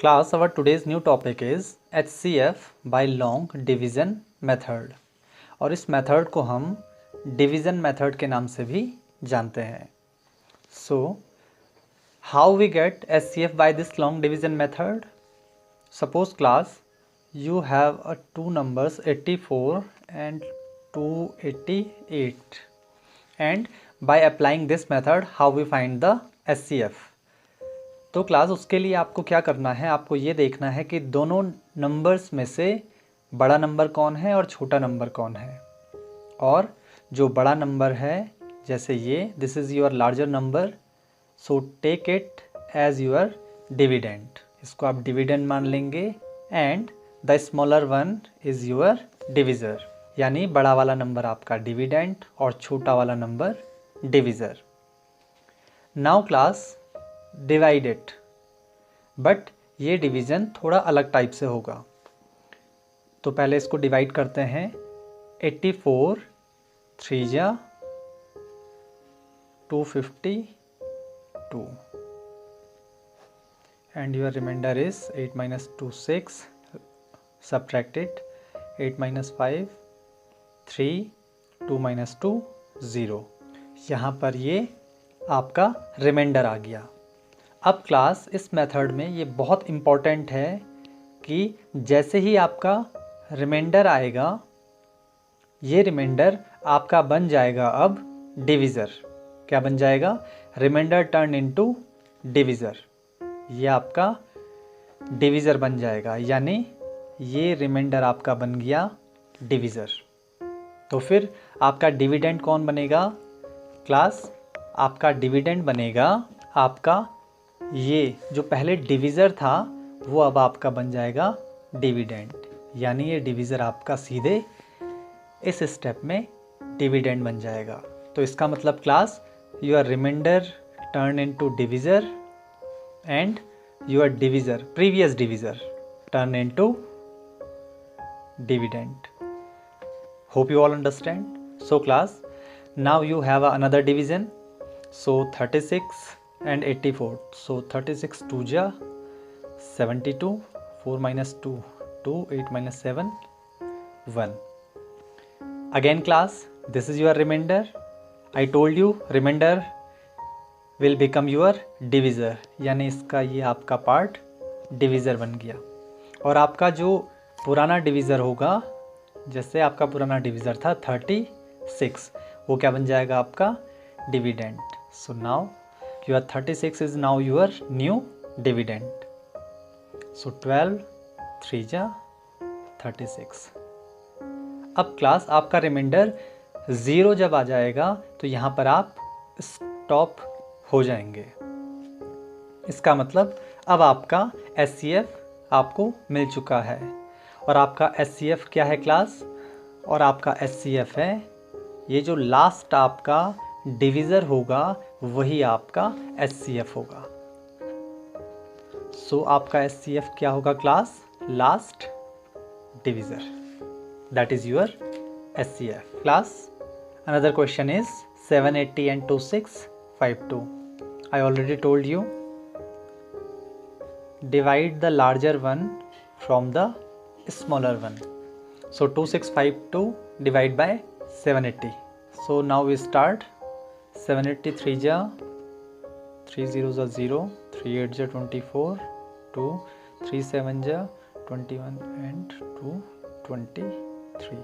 Class, our today's new topic is HCF by long division method और इस method को हम डिवीज़न मेथड के नाम से भी जानते हैं. So, how we get HCF by this long division method? Suppose class, you have two numbers 84 and 288 and by applying this method how we find the HCF. तो क्लास उसके लिए आपको क्या करना है, आपको ये देखना है कि दोनों नंबर्स में से बड़ा नंबर कौन है और छोटा नंबर कौन है. और जो बड़ा नंबर है जैसे ये this is your larger number, so take it as your dividend. इसको आप डिविडेंड मान लेंगे and the smaller one is your divisor. यानी बड़ा वाला नंबर आपका डिविडेंड और छोटा वाला number divisor. Now class divide it, but ये डिवीज़न थोड़ा अलग टाइप से होगा. तो पहले इसको डिवाइड करते हैं. 84 3 जा 252 and your remainder is 8 minus 2 6, subtract it, 8 minus 5 3, 2 minus 2 0. यहाँ पर ये आपका रिमाइंडर आ गया. अब क्लास इस मेथड में ये बहुत इम्पॉर्टेंट है कि जैसे ही आपका रिमाइंडर आएगा ये रिमाइंडर आपका बन जाएगा अब डिविज़र. क्या बन जाएगा? Remainder turn into divisor. ये आपका डिविज़र बन जाएगा, यानी ये रिमाइंडर आपका बन गया डिविज़र. तो फिर आपका डिविडेंड कौन बनेगा क्लास? आपका डिविडेंड बनेगा आपका ये जो पहले डिविज़र था वो अब आपका बन जाएगा डिविडेंड. यानी ये डिविज़र आपका सीधे इस स्टेप में डिविडेंड बन जाएगा. तो इसका मतलब class your remainder turn into divisor and your divisor previous divisor turn into dividend. Hope you all understand. So class now you have another division. सो 36 and 84. So 36 2 ja 72, 4 minus 2 2, 8 minus 7 1. Again class, this is your remainder. I told you remainder will become your divisor, यानी इसका ये आपका part divisor बन गया. और आपका जो पुराना डिविज़र होगा, जैसे आपका पुराना डिविज़र था 36, वो क्या बन जाएगा आपका dividend. So now your 36 is now your new dividend. So 12 3 जा 36. अब क्लास आपका रिमाइंडर 0 जब आ जाएगा तो यहाँ पर आप स्टॉप हो जाएंगे. इसका मतलब अब आपका HCF आपको मिल चुका है. और आपका HCF क्या है क्लास? और आपका HCF है ये जो लास्ट आपका डिविज़र होगा वही आपका HCF होगा. सो आपका HCF क्या होगा class? Last divisor. That is your HCF. Class another question is 780 and 2652. I already told you divide the larger one from the smaller one. So 2652 divide by 780. So now we start. 783 जा 3 0 जा 0, 3 8 जा 24, 2 3 7 जा 21 and 2 23.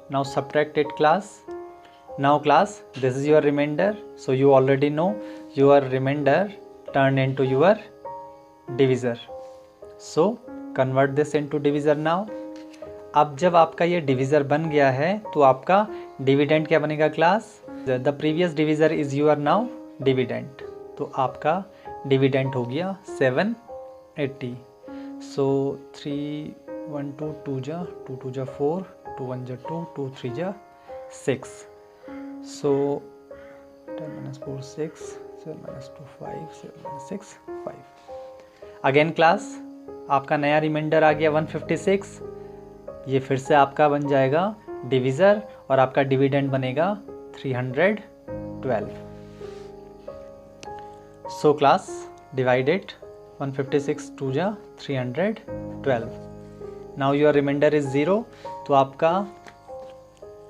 Now subtract it class. Now class this is your remainder. So you already know your remainder turn into your divisor. So convert this into divisor now. अब जब आपका ये divisor बन गया है तो आपका डिविडेंड क्या बनेगा class? The previous divisor is your now dividend. तो आपका डिविडेंड हो गया 780. सो 3 1 2 2 जा 2 2 जा 4, 2 1 जा 2, 2 3 जा 6. सो 10 minus 4 6, 7 minus 2 5, 7 minus 6 5. Again class आपका नया रिमाइंडर आ गया 156. ये फिर से आपका बन जाएगा डिविज़र और आपका डिविडेंड बनेगा 312. So class divide it. 156 2 जा 312. नाउ योर रिमाइंडर इज 0, तो आपका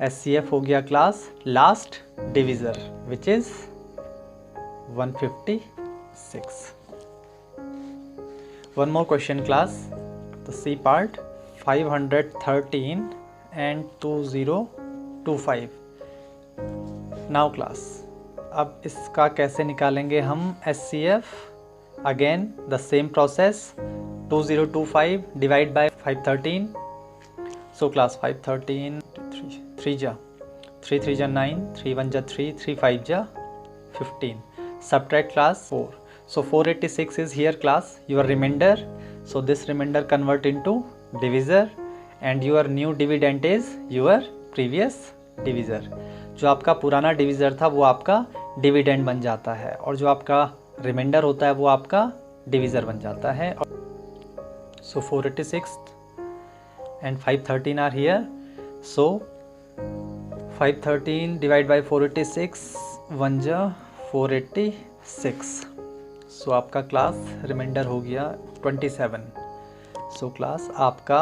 SCF हो गया class last divisor which is 156. One more question class, the C part 513 and 2025. Now class, अब इसका कैसे निकालेंगे हम SCF? Again the same process, 2025 divide by 513. So class 513 3 जा 3 3 जा 9, 3 1 जा 3, 3 5 जा 15. Subtract class 4. So 486 is here class, your remainder. So this remainder convert into divisor and your new dividend is your previous divisor. जो आपका पुराना divisor था वो आपका डिविडेंड बन जाता है और जो आपका रिमाइंडर होता है वो आपका डिविज़र बन जाता है. So 486 and 513 are here. So 513 divide by 486, 1 जा 486. सो आपका क्लास रिमाइंडर हो गया 27. सो क्लास आपका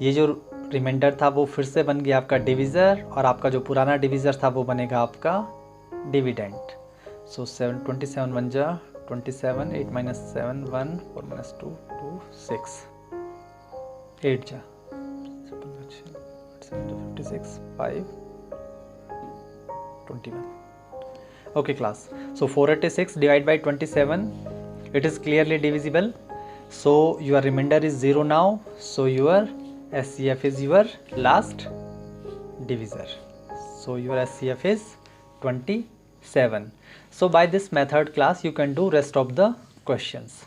ये जो रिमाइंडर था वो फिर से बन गया आपका डिविज़र और आपका जो पुराना डिविज़र था वो बनेगा आपका डिविडेंड. सो 27 1 जा 27, 8 minus 7 1, 4 minus 2 2, 6, 8 जा 56 5 21. Okay class, so 486 divided by 27, it is clearly divisible, so your remainder is 0 now, so your SCF is your last divisor, so your SCF is 27. So by this method class you can do rest of the questions.